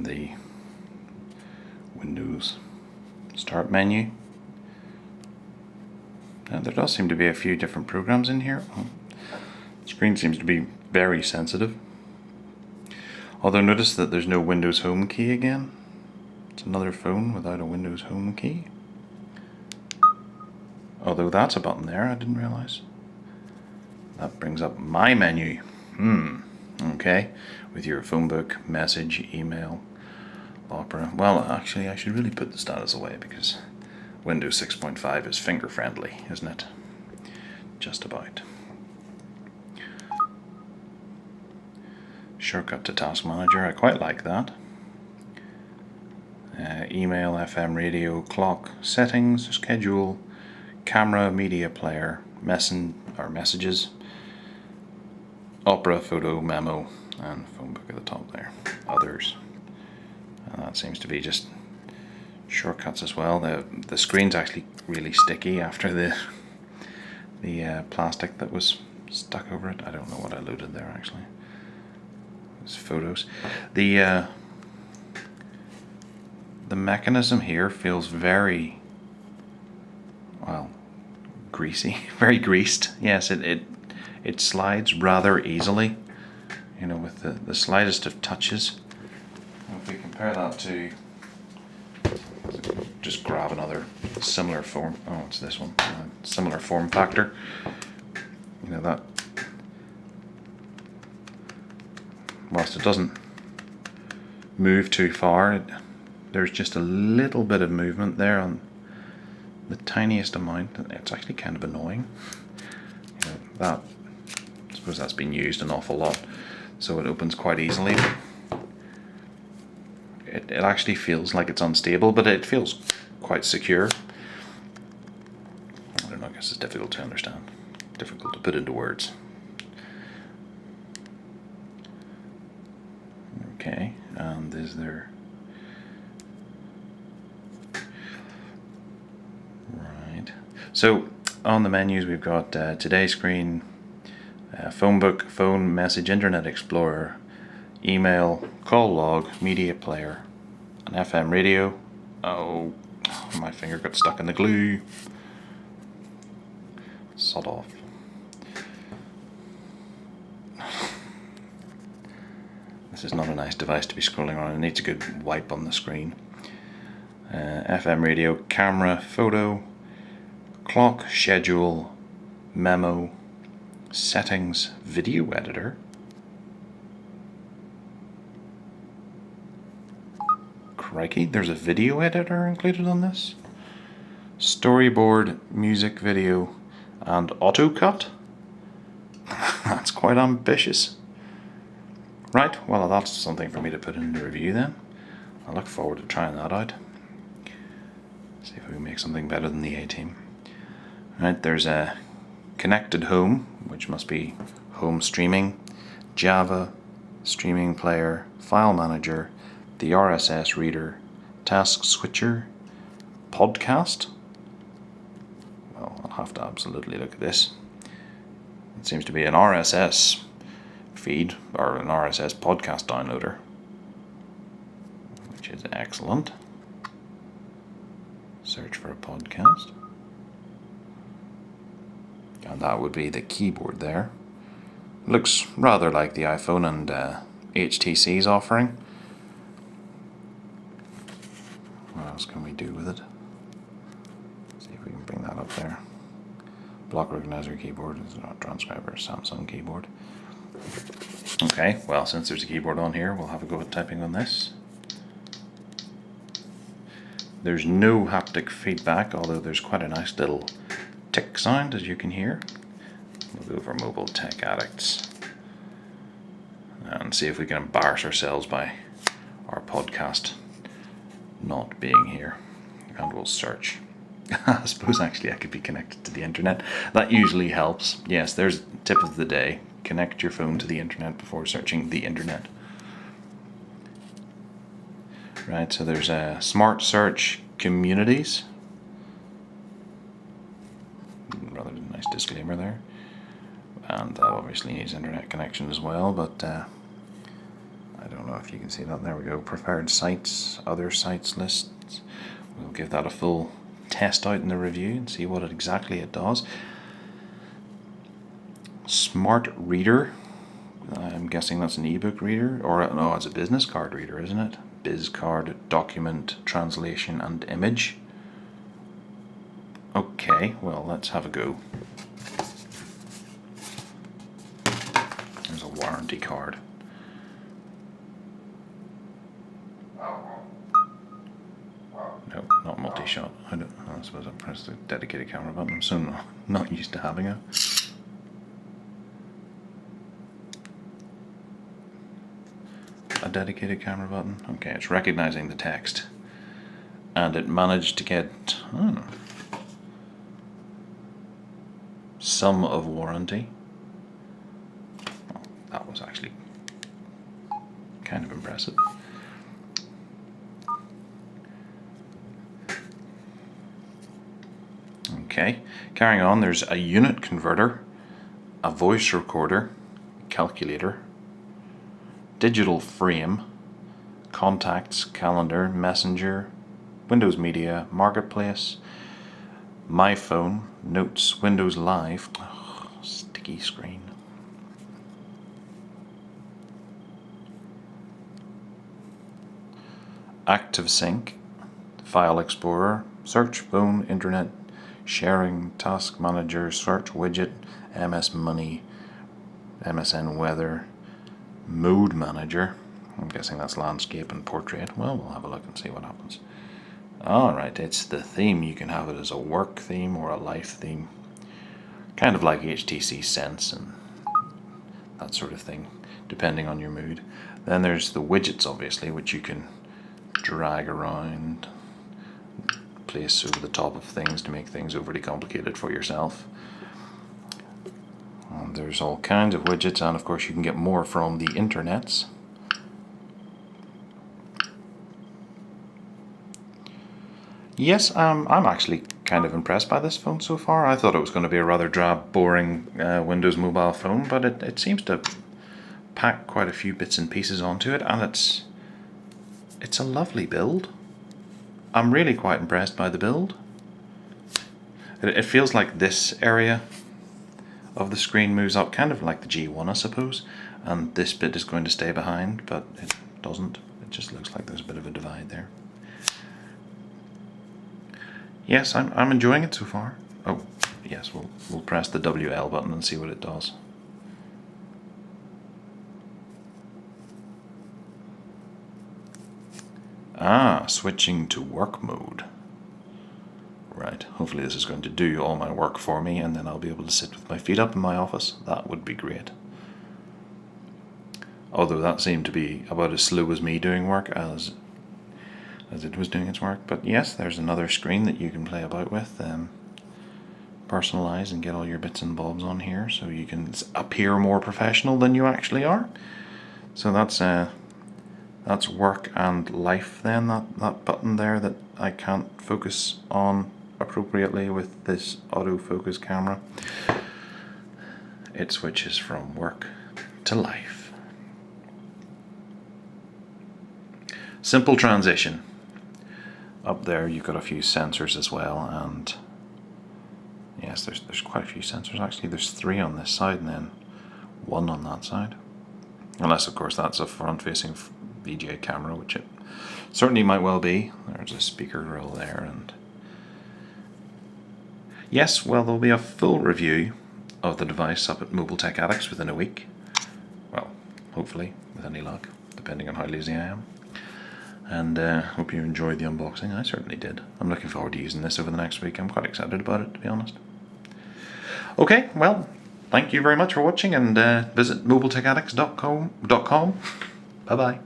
the Windows Start menu. Now, there does seem to be a few different programs in here. The screen seems to be very sensitive. Although notice that there's no Windows Home key again. It's another phone without a Windows Home key. Although that's a button there, I didn't realize. That brings up My Menu. Okay. With your phone book, message, email, Opera. Well, actually, I should really put the status away because Windows 6.5 is finger friendly, isn't it? Just about. Shortcut to Task Manager, I quite like that. Email, FM, radio, clock, settings, schedule, camera, media player, messages, Opera, photo, memo, and phone book at the top there. Others. And that seems to be just shortcuts as well. The screen's actually really sticky after the plastic that was stuck over it. I don't know what I loaded there actually. It's photos. The mechanism here feels very, well, greasy, very greased. Yes, it slides rather easily, you know, with the slightest of touches. If we compare that to, just grab another similar form, oh it's this one, similar form factor, you know, that, whilst it doesn't move too far, there's just a little bit of movement there on the tiniest amount. It's actually kind of annoying. You know, that, I suppose that's been used an awful lot, so it opens quite easily. It actually feels like it's unstable, but it feels quite secure. I don't know, I guess it's difficult to understand, difficult to put into words. Okay, and is there... Right. So on the menus we've got Today Screen, Phone Book, Phone, Message, Internet Explorer, Email, Call Log, Media Player, an FM radio. Oh, my finger got stuck in the glue. Sod off. This is not a nice device to be scrolling on. It needs a good wipe on the screen. FM radio, camera, photo, clock, schedule, memo, settings, video editor. Crikey, there's a video editor included on this. Storyboard, music, video, and AutoCut. That's quite ambitious. Right, well that's something for me to put in the review then. I look forward to trying that out. See if we can make something better than the A-Team. Right, there's a connected home, which must be home streaming, Java, streaming player, file manager, the RSS reader, task switcher, podcast. Well, I'll have to absolutely look at this. It seems to be an RSS feed, or an RSS podcast downloader, which is excellent. Search for a podcast. And that would be the keyboard there. Looks rather like the iPhone and HTC's offering. What else can we do with it? See if we can bring that up there. Block recognizer keyboard is not transcriber, Samsung keyboard. Okay, well, since there's a keyboard on here, we'll have a go at typing on this. There's no haptic feedback, although there's quite a nice little tick sound, as you can hear. We'll go for Mobile Tech Addicts and see if we can embarrass ourselves by our podcast not being here. And we'll search. I suppose actually I could be connected to the internet. That usually helps. Yes, there's a tip of the day. Connect your phone to the internet before searching the internet. Right, so there's a Smart Search Communities. Rather nice disclaimer there. And that obviously needs internet connection as well, but I don't know if you can see that. There we go. Preferred sites, other sites lists. We'll give that a full test out in the review and see what exactly it does. Smart reader. I'm guessing that's an ebook reader, or no, it's a business card reader, isn't it? Biz card, document, translation, and image. Okay, well, let's have a go. There's a warranty card. No, not multi-shot. I suppose I pressed the dedicated camera button. I'm so not used to having it. A dedicated camera button. Okay, it's recognizing the text. And it managed to get sum of warranty. Well, that was actually kind of impressive. Okay, carrying on, there's a unit converter, a voice recorder, calculator, digital frame, contacts, calendar, messenger, Windows Media, Marketplace, My Phone, Notes, Windows Live. Oh, sticky screen. ActiveSync, File Explorer, Search, Phone, Internet, Sharing, Task Manager, Search Widget, MS Money, MSN Weather, Mode Manager. I'm guessing that's landscape and portrait. Well, we'll have a look and see what happens. Alright, it's the theme. You can have it as a work theme or a life theme. Kind of like HTC Sense and that sort of thing, depending on your mood. Then there's the widgets, obviously, which you can drag around, place over the top of things to make things overly complicated for yourself. And there's all kinds of widgets, and of course you can get more from the internets. Yes, I'm actually kind of impressed by this phone so far. I thought it was going to be a rather drab, boring Windows mobile phone, but it seems to pack quite a few bits and pieces onto it, and it's a lovely build. I'm really quite impressed by the build. It feels like this area of the screen moves up, kind of like the G1, I suppose, and this bit is going to stay behind, but it doesn't. It just looks like there's a bit of a divide there. Yes, I'm enjoying it so far. Oh, yes, we'll press the WL button and see what it does. Switching to work mode. Right, hopefully this is going to do all my work for me, and then I'll be able to sit with my feet up in my office. That would be great. Although that seemed to be about as slow as me doing work as it was doing its work. But yes, there's another screen that you can play about with, personalize and get all your bits and bobs on here, so you can appear more professional than you actually are. So that's work and life then, that button there that I can't focus on appropriately with this autofocus camera. It switches from work to life. Simple transition. Up there you've got a few sensors as well, and yes, there's quite a few sensors actually. There's 3 on this side and then 1 on that side. Unless of course that's a front-facing VGA camera, which it certainly might well be. There's a speaker grill there, and yes, well, there'll be a full review of the device up at Mobile Tech Addicts within a week. Well, hopefully, with any luck, depending on how lazy I am. And hope you enjoyed the unboxing. I certainly did. I'm looking forward to using this over the next week. I'm quite excited about it, to be honest. Okay, well, thank you very much for watching, and visit mobiletechaddicts.com. Bye-bye.